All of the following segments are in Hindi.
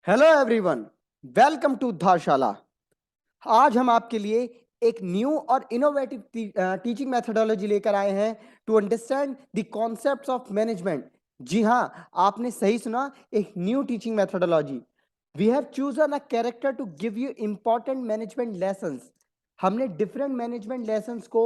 Hello everyone, welcome to Dharamshala. आज हम आपके लिए एक न्यू और इनोवेटिव टीचिंग मेथोडोलॉजी लेकर आए हैं to understand the concepts of management. जी हाँ, आपने सही सुना, एक new teaching methodology. We have chosen a character to give you important management lessons. हमने डिफरेंट मैनेजमेंट लेसन्स को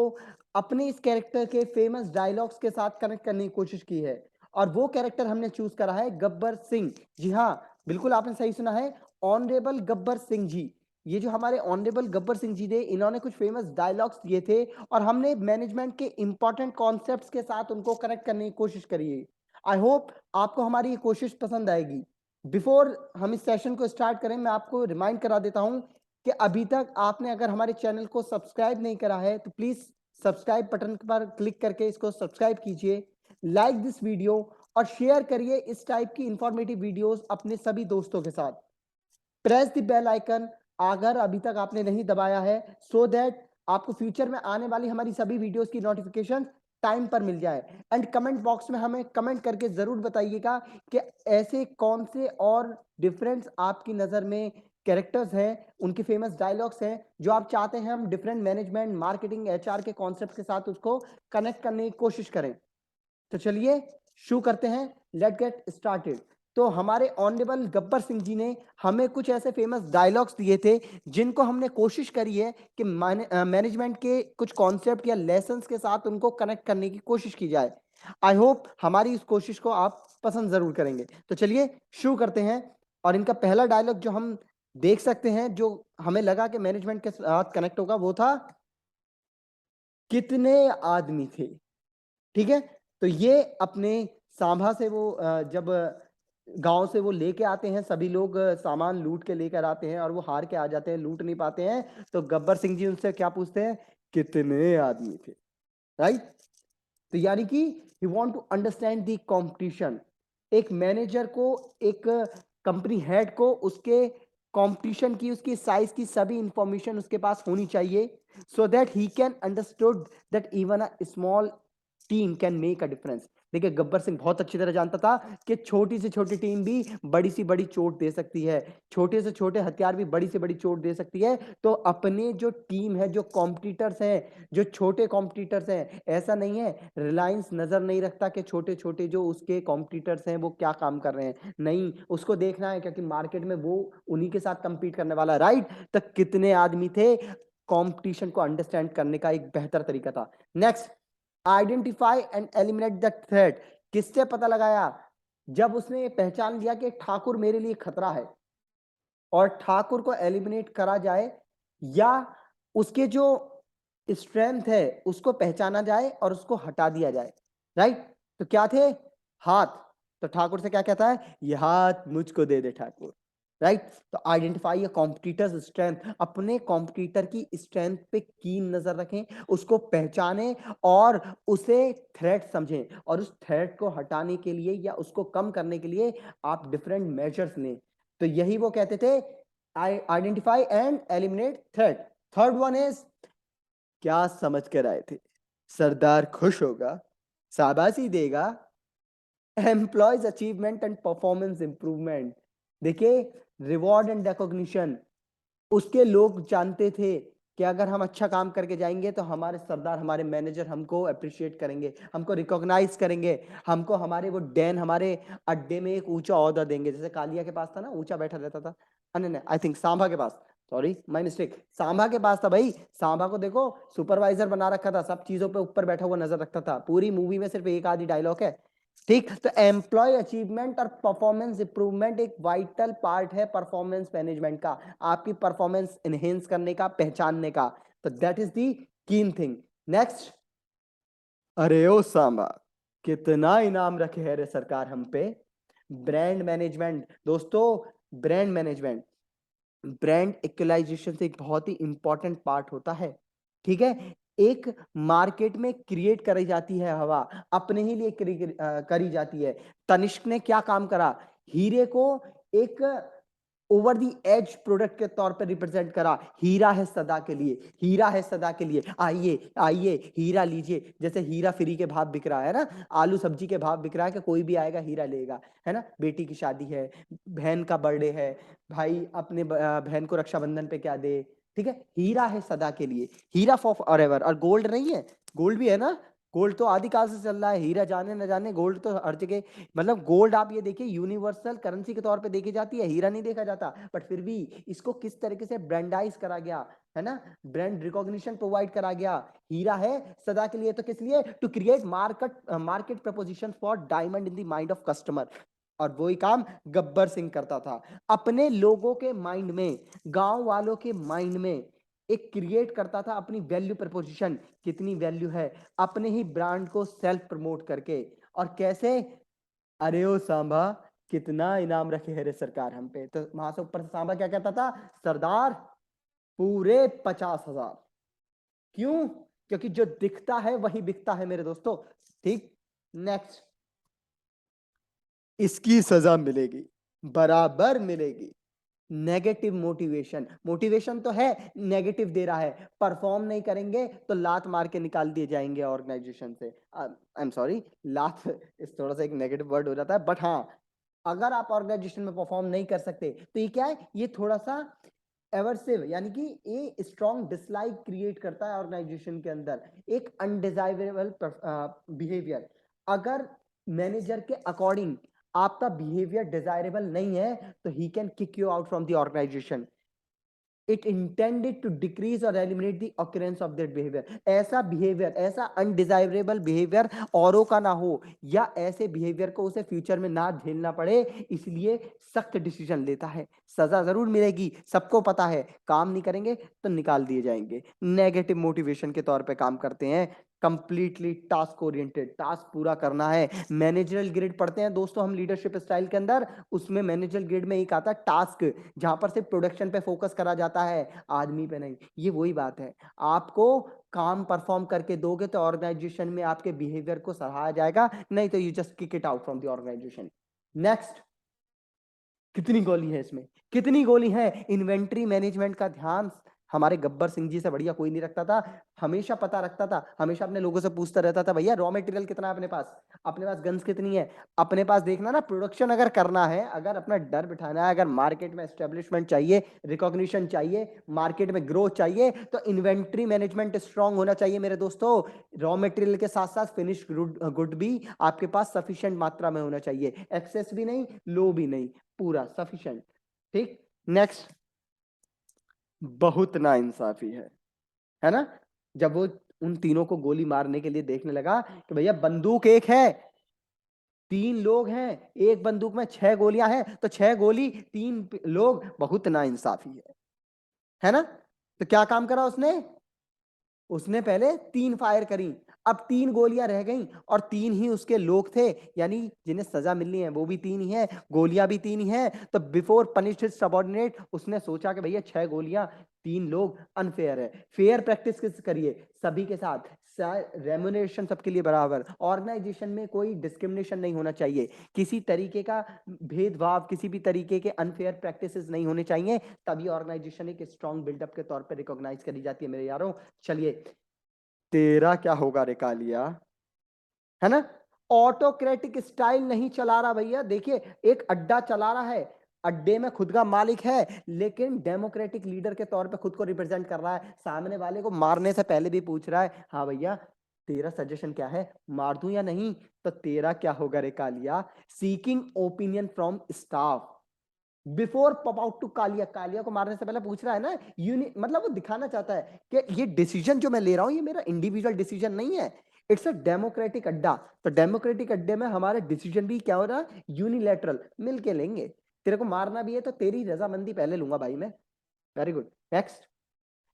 अपने इस कैरेक्टर के फेमस डायलॉग्स के साथ कनेक्ट करने की कोशिश की है, और वो कैरेक्टर हमने चूज करा है गब्बर सिंह। जी हाँ, बिल्कुल आपने सही सुना है, ऑनरेबल गब्बर सिंह जी। ये जो हमारे ऑनरेबल गब्बर सिंह जी थे, इन्होंने कुछ फेमस डायलॉग्स दिए थे और हमने मैनेजमेंट के इंपॉर्टेंट कॉन्सेप्ट्स के साथ उनको कनेक्ट करने की कोशिश करी है। आई होप आपको हमारी ये कोशिश पसंद आएगी। बिफोर हम इस सेशन को स्टार्ट करें, मैं आपको रिमाइंड करा देता हूं कि अभी तक आपने अगर हमारे चैनल को सब्सक्राइब नहीं करा है तो प्लीज सब्सक्राइब बटन पर क्लिक करके इसको सब्सक्राइब कीजिए, लाइक दिस वीडियो और शेयर करिए इस टाइप की इंफॉर्मेटिव वीडियोस अपने सभी दोस्तों के साथ। प्रेस द बेल आइकन अगर अभी तक आपने नहीं दबाया है, सो दैट आपको फ्यूचर में आने वाली हमारी सभी वीडियोस की नोटिफिकेशन टाइम पर मिल जाए। एंड कमेंट बॉक्स में हमें कमेंट करके जरूर बताइएगा कि ऐसे कौन से और डिफरेंस आपकी नजर में कैरेक्टर्स हैं, उनके फेमस डायलॉग्स हैं जो आप चाहते हैं हम डिफरेंट मैनेजमेंट, मार्केटिंग, एचआर के कॉन्सेप्ट के साथ उसको कनेक्ट करने की कोशिश करें। तो चलिए शुरू करते हैं, लेट गेट स्टार्टेड। तो हमारे ऑनरेबल गब्बर सिंह जी ने हमें कुछ ऐसे फेमस डायलॉग्स दिए थे जिनको हमने कोशिश करी है कि मैनेजमेंट के कुछ कॉन्सेप्ट या लेसन्स के साथ उनको कनेक्ट करने की कोशिश की जाए। आई होप हमारी इस कोशिश को आप पसंद जरूर करेंगे। तो चलिए शुरू करते हैं। और इनका पहला डायलॉग जो हम देख सकते हैं, जो हमें लगा कि मैनेजमेंट के साथ कनेक्ट होगा, वो था कितने आदमी थे। ठीक है, तो ये अपने सांभा से वो जब गांव से वो लेके आते हैं, सभी लोग सामान लूट के लेकर आते हैं और वो हार के आ जाते हैं, लूट नहीं पाते हैं। तो गब्बर सिंह जी उनसे क्या पूछते हैं, कितने आदमी थे। राइट, तो यानी कि he want to understand the competition. एक मैनेजर को, एक कंपनी हेड को उसके कंपटीशन की, उसकी साइज की सभी इंफॉर्मेशन उसके पास होनी चाहिए, so that he can understood that even a small team can make a difference. देखिए, गब्बर सिंह बहुत अच्छी तरह जानता था कि छोटी से छोटी टीम भी बड़ी सी बड़ी चोट दे सकती है, छोटे से छोटे हथियार भी बड़ी से बड़ी चोट दे सकती है। तो अपने जो टीम है, जो कॉम्पिटिटर्स हैं, जो छोटे कॉम्पिटिटर्स हैं, ऐसा नहीं है रिलायंस नजर नहीं रखता कि छोटे छोटे जो उसके कॉम्पिटिटर्स हैं वो क्या काम कर रहे हैं, नहीं, उसको देखना है क्योंकि मार्केट में वो उन्हीं के साथ कंपीट करने वाला। राइट, तो कितने आदमी थे, कंपटीशन को अंडरस्टैंड करने का एक बेहतर तरीका था। Next, identify and eliminate the threat. किससे पता लगाया, जब उसने पहचान लिया कि ठाकुर मेरे लिए खतरा है, और ठाकुर को एलिमिनेट करा जाए, या उसके जो स्ट्रेंथ है उसको पहचाना जाए और उसको हटा दिया जाए। राइट, तो क्या थे, हाथ। तो ठाकुर से क्या कहता है, ये हाथ मुझको दे दे ठाकुर। राइट, तो आइडेंटिफाई कॉम्पिटिटर्स स्ट्रेंथ, अपने कॉम्पिटिटर की स्ट्रेंथ पे कीन नजर रखें, उसको पहचानें और उसे थ्रेट समझें, और उस थ्रेट को हटाने के लिए या उसको कम करने के लिए आप डिफरेंट मेजर्स लें। तो यही वो कहते थे, identify and eliminate threat. Third one is, क्या समझ कर आए थे, सरदार खुश होगा, शाबाशी देगा, employees achievement and performance improvement. देखिए, रिवॉर्ड एंड रिकॉग्निशन, उसके लोग जानते थे कि अगर हम अच्छा काम करके जाएंगे तो हमारे सरदार, हमारे मैनेजर हमको अप्रिशिएट करेंगे, हमको रिकॉग्नाइज करेंगे, हमको हमारे वो डैन, हमारे अड्डे में एक ऊंचा ओहदा देंगे। जैसे कालिया के पास था ना, ऊंचा बैठा रहता था, नहीं नहीं, आई थिंक सांभा के पास, सॉरी माय मिस्टेक, सांभा के पास था भाई। सांभा को देखो, सुपरवाइजर बना रखा था, सब चीजों पे ऊपर बैठा हुआ नजर रखता था। पूरी मूवी में सिर्फ एक आधी डायलॉग है। ठीक, तो एम्प्लॉय अचीवमेंट और परफॉर्मेंस इंप्रूवमेंट एक वाइटल पार्ट है परफॉर्मेंस मैनेजमेंट का, आपकी परफॉर्मेंस एनहेंस करने का, पहचानने का। तो दैट इज दी कीन थिंग। नेक्स्ट, अरे ओ सांबा, कितना इनाम रखे है रे सरकार हम पे। ब्रांड मैनेजमेंट दोस्तों, ब्रांड मैनेजमेंट, ब्रांड इक्वलाइजेशन से एक बहुत ही इंपॉर्टेंट पार्ट होता है। ठीक है, एक मार्केट में क्रिएट करी जाती है हवा, अपने ही लिए करी जाती है। तनिष्क ने क्या काम करा, हीरे को एक ओवर दी एज प्रोडक्ट के तौर पे रिप्रेजेंट करा। हीरा है सदा के लिए, हीरा है सदा के लिए, आइए आइए हीरा लीजिए। जैसे हीरा फ्री के भाव बिक रहा है ना, आलू सब्जी के भाव बिक रहा है कि कोई भी आएगा हीरा लेगा, है ना। बेटी की शादी है, बहन का बर्थडे है, भाई अपने बहन को रक्षाबंधन पे क्या दे, ठीक है। हीरा है सदा के लिए, हीरा फॉर फॉरएवर। और गोल्ड नहीं है, गोल्ड भी है ना, गोल्ड तो आदिकाल से चल रहा है, हीरा जाने न जाने, गोल्ड तो हर जगह। मतलब गोल्ड आप ये देखिए यूनिवर्सल करेंसी के तौर पे देखी जाती है, हीरा नहीं देखा जाता। बट फिर भी इसको किस तरीके से ब्रांडाइज करा गया, है ना, ब्रांड रिकॉग्निशन प्रोवाइड करा गया। हीरा है सदा के लिए, तो किस लिए? To create market proposition for diamond in the mind of customer. और वही काम गब्बर सिंह करता था, अपने लोगों के माइंड में, गांव वालों के माइंड में एक क्रिएट करता था अपनी वैल्यू प्रपोजिशन। कितनी वैल्यू है, अपने ही ब्रांड को सेल्फ प्रमोट करके। और कैसे? अरे ओ सांबा, कितना इनाम रखे है रे सरकार हम पे। तो वहां से ऊपर से सांबा क्या कहता था? सरदार पूरे 50,000। क्यों? क्योंकि जो दिखता है वही बिकता है मेरे दोस्तों। ठीक, नेक्स्ट, इसकी सजा मिलेगी, बराबर मिलेगी। नेगेटिव मोटिवेशन, मोटिवेशन तो है, नेगेटिव दे रहा है। परफॉर्म नहीं करेंगे तो लात मार के निकाल दिए जाएंगे ऑर्गेनाइजेशन से। आई एम सॉरी, लात इस थोड़ा सा एक नेगेटिव वर्ड हो जाता है, बट हाँ, अगर आप ऑर्गेनाइजेशन में परफॉर्म नहीं कर सकते तो ये क्या है? ये थोड़ा सा एवर्सिव, यानी कि ये स्ट्रॉन्ग डिसलाइक क्रिएट करता है ऑर्गेनाइजेशन के अंदर, एक अनडिजायरेबल बिहेवियर। अगर मैनेजर के अकॉर्डिंग आपका बिहेवियर डिजायरेबल नहीं है तो he can kick you out from the organisation. It intended to decrease or eliminate the occurrence of that behaviour. ऐसा बिहेवियर, ऐसा अनडिजायरेबल बिहेवियर औरों का ना हो, या ऐसे बिहेवियर को उसे फ्यूचर में ना झेलना पड़े, इसलिए सख्त डिसीजन लेता है। सजा जरूर मिलेगी, सबको पता है, काम नहीं करेंगे तो निकाल दिए जाएंगे। नेगेटिव मोटिवेशन के तौर पे काम करते हैं, कंप्लीटली टास्क ओरिएंटेड, टास्क पूरा करना है। मैनेजरल ग्रेड पढ़ते हैं दोस्तों हम लीडरशिप स्टाइल के अंदर, उसमें मैनेजरल ग्रेड में एक आता है टास्क, जहां पर सिर्फ प्रोडक्शन पे फोकस करा जाता है, आदमी पे नहीं। ये वही बात है, आपको काम परफॉर्म करके दोगे तो ऑर्गेनाइजेशन में आपके बिहेवियर को सराहा जाएगा, नहीं तो you just kick it out from the organization. Next, कितनी गोली है इसमें, कितनी गोली है? इन्वेंट्री मैनेजमेंट का ध्यान हमारे गब्बर सिंह जी से बढ़िया कोई नहीं रखता था। हमेशा पता रखता था, हमेशा अपने लोगों से पूछता रहता था, भैया रॉ मटेरियल कितना है अपने पास गन्स कितनी है अपने पास। देखना ना, प्रोडक्शन अगर करना है, अगर अपना डर बिठाना है, अगर मार्केट में एस्टेब्लिशमेंट चाहिए, रिकॉग्निशन चाहिए, मार्केट में ग्रोथ चाहिए, तो इन्वेंट्री मैनेजमेंट स्ट्रांग होना चाहिए मेरे दोस्तों। रॉ मटेरियल के साथ साथ फिनिश गुड भी आपके पास सफिशिएंट मात्रा में होना चाहिए, एक्सेस भी नहीं, लो भी नहीं, पूरा सफिशिएंट। ठीक, नेक्स्ट, बहुत ना इंसाफी है ना। जब वो उन तीनों को गोली मारने के लिए देखने लगा कि भैया बंदूक एक है, 3 लोग हैं, एक बंदूक में 6 गोलियां हैं, तो 6 गोली 3 लोग, बहुत ना इंसाफी है ना। तो क्या काम करा उसने? उसने पहले 3 फायर करी, अब 3 गोलियां रह गईं, और 3 ही उसके लोग थे, यानी जिन्हें सजा मिलनी है वो भी 3 ही है, गोलियां भी 3 ही हैं। तो बिफोर पनिश हिज सबऑर्डिनेट, उसने सोचा कि भैया 6 गोलियां 3 लोग, अनफेयर है। फेयर प्रैक्टिस किस करिए सभी के साथ, रेमुनरेशन सबके लिए बराबर, ऑर्गेनाइजेशन में कोई डिस्क्रिमिनेशन नहीं होना चाहिए, किसी तरीके का भेदभाव, किसी भी तरीके के अनफेयर प्रैक्टिसेस नहीं होने चाहिए, तभी ऑर्गेनाइजेशन एक स्ट्रॉन्ग बिल्डअप के तौर पर रिकॉग्नाइज करी जाती है मेरे यारों। चलिए, तेरा क्या होगा रे कालिया, है ना। ऑटोक्रेटिक स्टाइल नहीं चला रहा भैया, देखिए एक अड्डा चला रहा है, अड्डे में खुद का मालिक है, लेकिन डेमोक्रेटिक लीडर के तौर पे खुद को रिप्रेजेंट कर रहा है। सामने वाले को मारने से पहले भी पूछ रहा है, हाँ भैया तेरा सजेशन क्या है, मार दूं या नहीं? तो तेरा क्या होगा रे Kalia, seeking opinion from staff before pop out to Kalia. Kalia को मारने से पहले पूछ रहा है ना, मतलब वो दिखाना चाहता है कि ये डिसीजन जो मैं ले रहा हूं ये मेरा इंडिविजुअल डिसीजन नहीं है, इट्स अ डेमोक्रेटिक अड्डा। तो डेमोक्रेटिक अड्डे में हमारे डिसीजन भी क्या हो रहा है, यूनिलैटरल, मिलके लेंगे। तेरे को मारना भी है तो तेरी रजामंदी पहले लूंगा भाई मैं। Very good, next.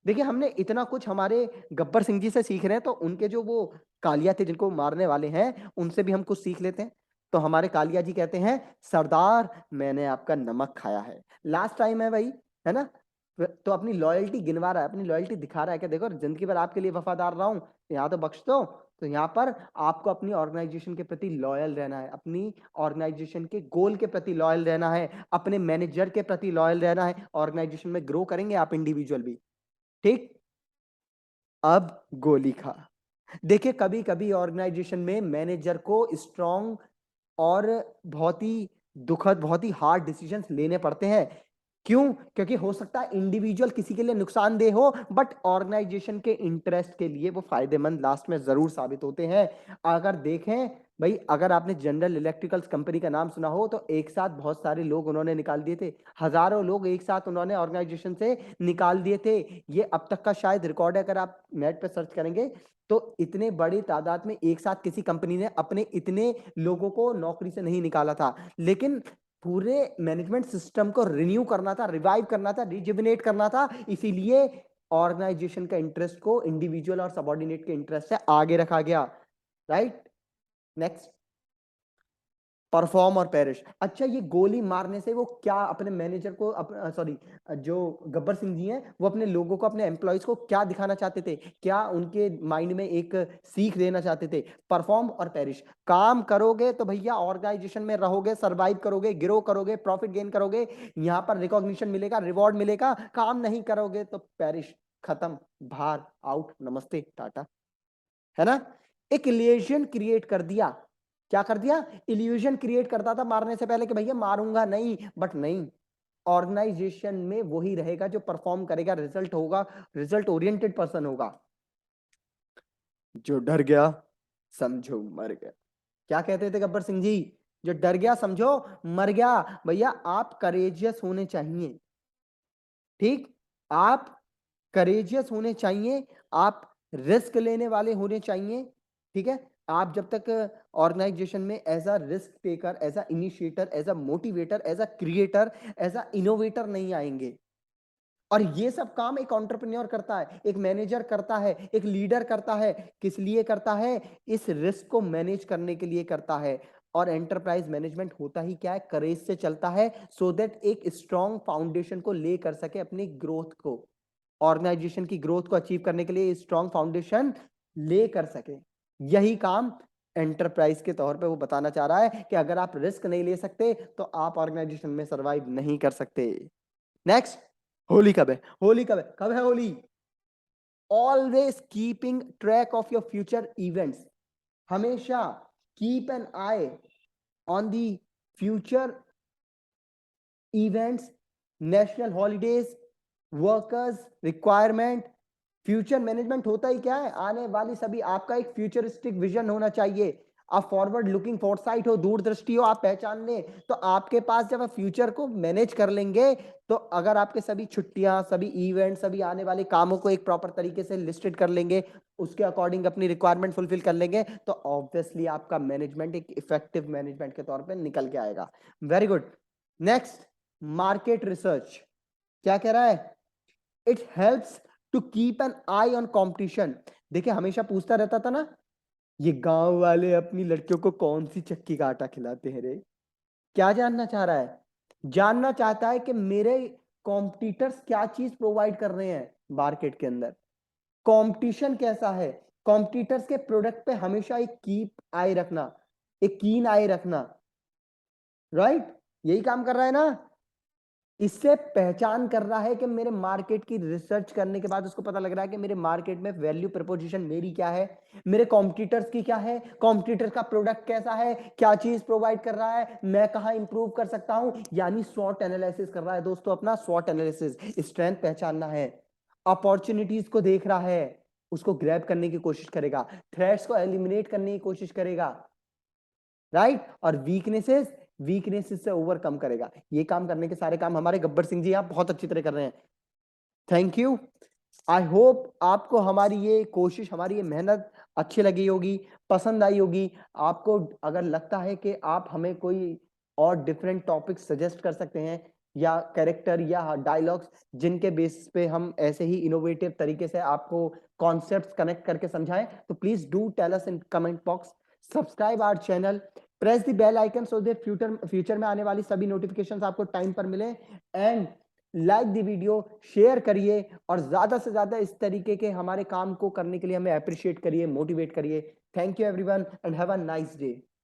देखिए हमने इतना कुछ हमारे गब्बर सिंह जी से सीख रहे हैं, तो उनके जो वो कालिया थे जिनको मारने वाले हैं, उनसे भी हम कुछ सीख लेते हैं। तो हमारे कालिया जी कहते हैं, सरदार मैंने आपका नमक खाया है, लास्ट टाइम है भाई, है ना। तो अपनी लॉयल्टी गिनवा रहा है, अपनी लॉयल्टी दिखा रहा है कि देखो जिंदगी भर आपके लिए वफादार रहा हूं, यहाँ तो बख्श दो। तो यहाँ पर आपको अपनी ऑर्गेनाइजेशन के प्रति लॉयल रहना है, अपनी ऑर्गेनाइजेशन के गोल के प्रति लॉयल रहना है, अपने मैनेजर के प्रति लॉयल रहना है। ऑर्गेनाइजेशन में ग्रो करेंगे आप इंडिविजुअल भी, ठीक। अब गोली खा। देखिए कभी कभी ऑर्गेनाइजेशन में मैनेजर को स्ट्रॉन्ग और बहुत ही दुखद, बहुत ही हार्ड डिसीजंस लेने पड़ते हैं। क्यों? क्योंकि हो सकता है इंडिविजुअल किसी के लिए नुकसानदेह हो, बट ऑर्गेनाइजेशन के इंटरेस्ट के लिए वो फायदेमंद लास्ट में जरूर साबित होते हैं। अगर देखें भाई, अगर आपने जनरल इलेक्ट्रिकल्स कंपनी का नाम सुना हो, तो एक साथ बहुत सारे लोग उन्होंने निकाल दिए थे, हजारों लोग एक साथ उन्होंने ऑर्गेनाइजेशन से निकाल दिए थे। ये अब तक का शायद रिकॉर्ड है, अगर आप नेट पे सर्च करेंगे तो इतने बड़ी तादाद में एक साथ किसी कंपनी ने अपने इतने लोगों को नौकरी से नहीं निकाला था। लेकिन पूरे मैनेजमेंट सिस्टम को रिन्यू करना था, रिवाइव करना था, रिजुविनेट करना था, इसीलिए ऑर्गेनाइजेशन का इंटरेस्ट को इंडिविजुअल और सबऑर्डिनेट के इंटरेस्ट से आगे रखा गया। राइट, नेक्स्ट, परफॉर्म और पेरिश। अच्छा, ये गोली मारने से वो क्या अपने मैनेजर को, सॉरी, जो गब्बर सिंह जी हैं, वो अपने लोगों को, अपने एम्प्लॉयज को क्या दिखाना चाहते थे, क्या उनके माइंड में एक सीख देना चाहते थे? परफॉर्म और पेरिश। काम करोगे तो भैया ऑर्गेनाइजेशन में रहोगे, सरवाइव करोगे, ग्रो करोगे, प्रॉफिट गेन करोगे, यहाँ पर रिकॉग्निशन मिलेगा, रिवॉर्ड मिलेगा। काम नहीं करोगे तो पेरिश, खत्म, बाहर, आउट, नमस्ते, टाटा। है ना? एक इल्यूजन क्रिएट कर दिया। क्या कर दिया? इल्यूजन क्रिएट करता था मारने से पहले कि भैया मारूंगा नहीं, बट नहीं, ऑर्गेनाइजेशन में वही रहेगा जो परफॉर्म करेगा, रिजल्ट होगा, रिजल्ट ओरिएंटेड पर्सन होगा। जो डर गया समझो मर गया। क्या कहते थे गब्बर सिंह जी? जो डर गया समझो मर गया। भैया आप करेजियस होने चाहिए, ठीक, आप करेजियस होने चाहिए, आप रिस्क लेने वाले होने चाहिए, ठीक है। आप जब तक ऑर्गेनाइजेशन में as a risk taker, as a initiator, as a motivator, as a creator, as a innovator नहीं आएंगे। और ये सब काम एक एंटरप्रेन्योर करता है, एक मैनेजर करता है, एक लीडर करता है। किस लिए करता है? इस रिस्क को मैनेज करने के लिए करता है। और एंटरप्राइज मैनेजमेंट होता ही क्या है? करेज से चलता है, सो दैट एक स्ट्रॉन्ग फाउंडेशन को ले कर सके अपनी ग्रोथ को, ऑर्गेनाइजेशन की ग्रोथ को अचीव करने के लिए स्ट्रॉन्ग फाउंडेशन ले कर सके। यही काम एंटरप्राइज के तौर पे वो बताना चाह रहा है कि अगर आप रिस्क नहीं ले सकते तो आप ऑर्गेनाइजेशन में सरवाइव नहीं कर सकते। नेक्स्ट, होली कब है? होली कब है? कब है Holi? Always keeping track of your future events. हमेशा keep an eye on the future events, national holidays, workers requirement. Future management होता ही क्या है? आने वाली सभी, आपका एक फ्यूचरिस्टिक विजन होना चाहिए। आप फॉरवर्ड लुकिंग फोरसाइट हो, दूरदृष्टि हो, आप पहचान लें। तो आपके पास जब आप फ्यूचर को मैनेज कर लेंगे, तो अगर आपके सभी छुट्टियां, सभी इवेंट, सभी आने वाले कामों को एक प्रॉपर तरीके से लिस्टेड कर लेंगे, उसके अकॉर्डिंग अपनी रिक्वायरमेंट फुलफिल कर लेंगे, तो ऑब्वियसली आपका मैनेजमेंट एक इफेक्टिव मैनेजमेंट के तौर पे निकल के आएगा। Very good. Next, market research. क्या कह रहा है? It helps to keep an eye on competition. देखिए हमेशा पूछता रहता था ना, ये गांव वाले अपनी लड़कियों को कौन सी चक्की का आटा खिलाते हैं रे? क्या जानना चाह रहा है? जानना चाहता है कि मेरे कॉम्पिटिटर्स क्या चीज प्रोवाइड कर रहे हैं मार्केट के अंदर, कंपटीशन कैसा है। कॉम्पिटिटर्स के प्रोडक्ट पे हमेशा एक कीप आई रखना, एक कीन आई रखना। राइट, यही काम कर रहा है ना? इससे पहचान कर रहा है कि मेरे मार्केट की रिसर्च करने के बाद उसको पता लग रहा है कि मेरे मार्केट में वैल्यू प्रपोजिशन मेरी क्या है, मेरे कॉम्पिटिटर्स की क्या है, कॉम्पिटिटर का प्रोडक्ट कैसा है, क्या चीज प्रोवाइड कर रहा है, मैं कहां इंप्रूव कर सकता हूं। यानी स्वॉट एनालिसिस कर रहा है दोस्तों, अपना स्वॉट एनालिसिस, स्ट्रेंथ पहचानना है, अपॉर्चुनिटीज को देख रहा है, उसको ग्रैब करने की कोशिश करेगा, थ्रेट्स को एलिमिनेट करने की कोशिश करेगा। राइट, और वीकनेसेस से ओवरकम करेगा। ये काम करने के सारे काम हमारे गब्बर सिंह जी आप बहुत अच्छी तरह कर रहे हैं। Thank you. आई होप आपको हमारी ये कोशिश, हमारी ये मेहनत अच्छी लगी होगी, पसंद आई होगी। आपको अगर लगता है कि आप हमें कोई और डिफरेंट टॉपिक सजेस्ट कर सकते हैं, या कैरेक्टर या डायलॉग्स, जिनके बेसिस पे हम ऐसे ही इनोवेटिव तरीके से आपको कॉन्सेप्ट्स कनेक्ट करके समझाएं, तो please do tell us in comment box. Subscribe our channel, press the bell icon, so that future में आने वाली सभी नोटिफिकेशंस आपको टाइम पर मिले। And like the video, share करिए और ज़्यादा से ज़्यादा इस तरीके के हमारे काम को करने के लिए हमें एप्रिशिएट करिए, मोटिवेट करिए। Thank you everyone and have a nice day.